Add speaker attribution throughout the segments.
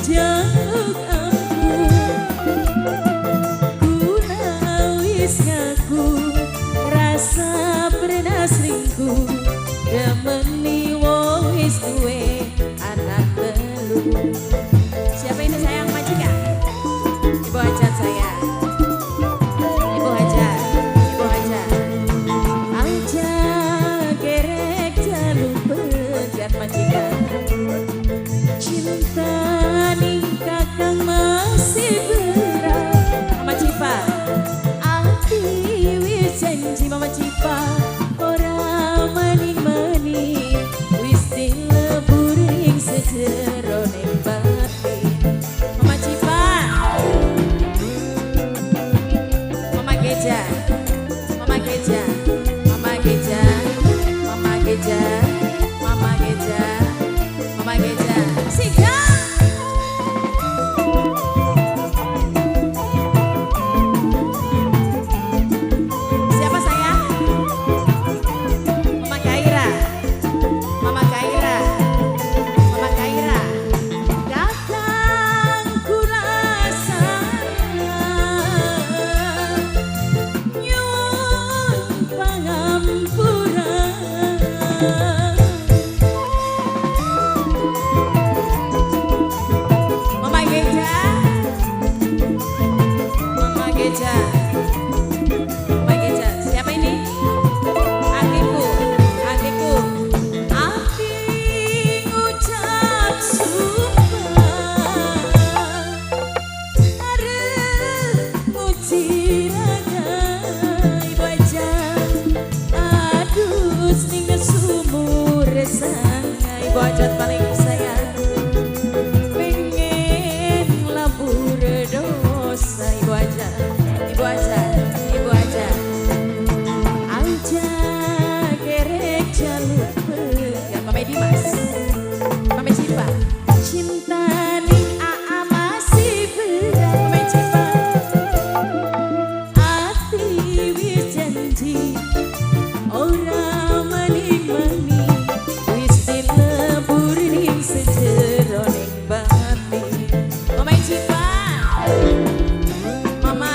Speaker 1: jaluk ampun, kuna wis ngaku rasa pernah selingkuh, demeni wong wis duwe anak telu. Siapa ini sayang majikan? Ibu hajat saya. Ibu hajat, ibu hajat. Aja gerek jaluk pegat majikan. Cinta nih kakang masih berat. Mama Cipa, ati wis janji Mama Cipa, ora maning-maning wis dilebur ing sejero ning batin. Mama Cipa, Mama Geja, Mama Geja, Mama Geja, Mama Geja, Mama Geja, Mama Geja. Siga. Siapa sayang? Mama Kaira, Mama Kaira, Mama Kaira. Kakang kurasa nyuwun pangampuran. Mama Geja, Mama Geja, Mama Geja. Siapa ini? Adikku, adikku. Ati ngucap sumpah, arep muji raga ibu aja. Aduh, ning sumur resanga ibu ajat paling sayang. Pengen labur dosa ibu aja, ibu aja, ibu aja. Aja gerek jalur pegat. Mama Dimas, Mama Cipa. Cinta ning aa masih berat. Mama Cipa, ati wis janji ora maning-maning wis dilebur ning sejero ning batin. Mama Cipa, Mama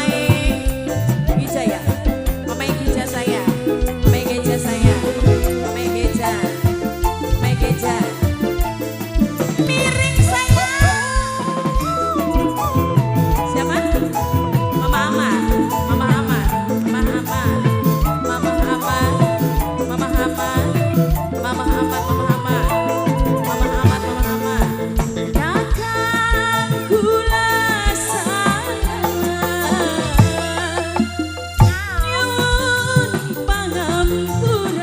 Speaker 1: Wijaya, Mama Geja saya, Mama Geja saya, Mama Geja, Mama Geja. Miring saya. Siapa? Mama Ama, Mama Ama, Mama Ama, Mama Ama, Mama Ama, Mama Ama, Mama Ama, Mama Ama, Mama Ama. Kakang kula nyuwun pangampuran.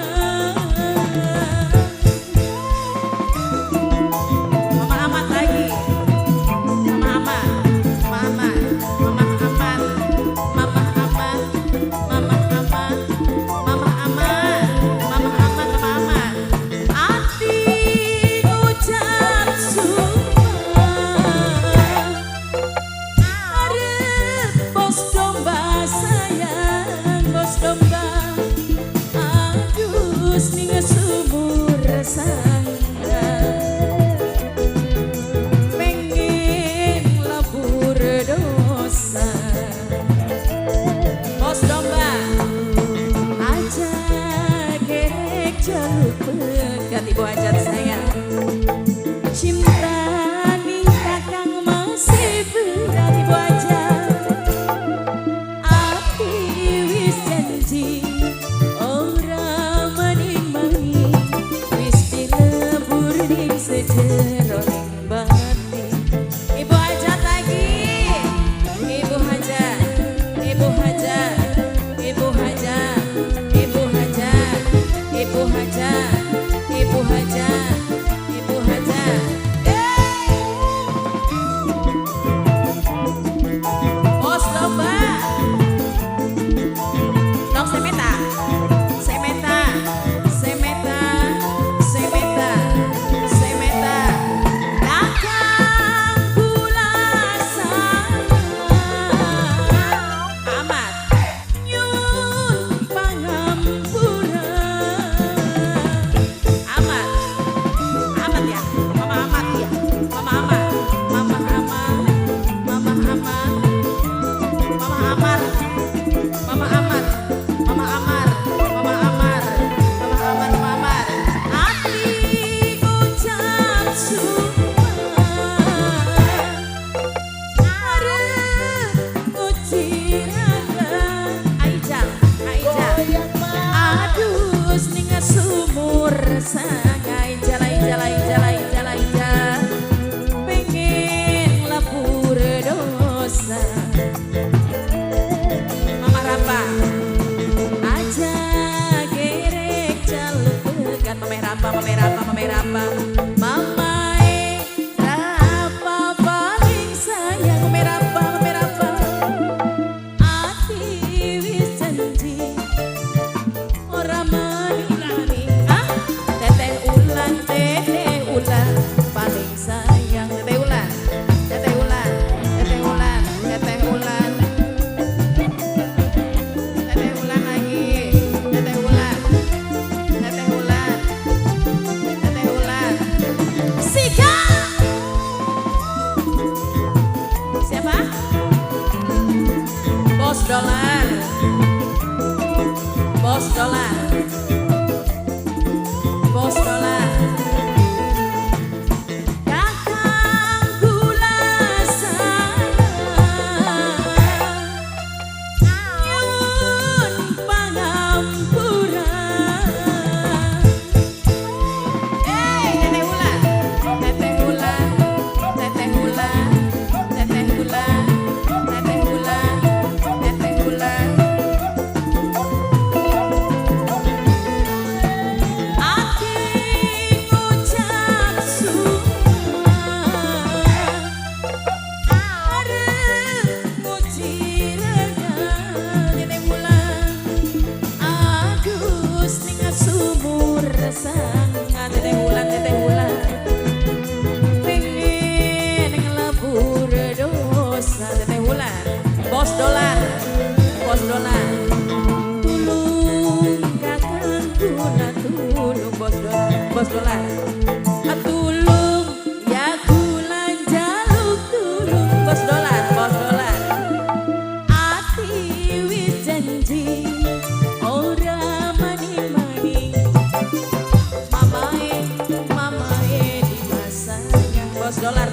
Speaker 1: Mama Amat lagi. Mama Amat, Mama Amat, Mama Amat, Mama Amat, Mama Amat, Mama Amat, Mama Amat, Mama Amat. Ati ngucap sumpah, arep bos domba sayang, bos domba. Aduh, ning sumur resanga. Pengen labur dosa. Bos domba, aja gerek jaluk pegat ibu hajat saya. Cinta nih kakang masih berat ibu aja. Ati wis janji ora maning-maning wis dilebur ning sejero ning batin. Ibu hajat lagi. Ibu hajat, ibu hajat, ibu hajat, ibu hajat, ibu hajat, ibu hajat, ibu hajat. Bos domba. Nong semeta, semeta, semeta, semeta, semeta, meraba mamae rapa paling sayang meraba ati wis janji ora mani ah teteh ulan paling sayang teteh ulan dolar bos dolar kakang gula sayang nyun pangampura teteh ulan sangat teteh ulan pengen ngelebur dosa teteh ulan bos dolar tulung kakang gula tulung bos dolar tulung ya gula jaluk tulung bos dolar ati wis janji ora mani mamae di masanya bos dolar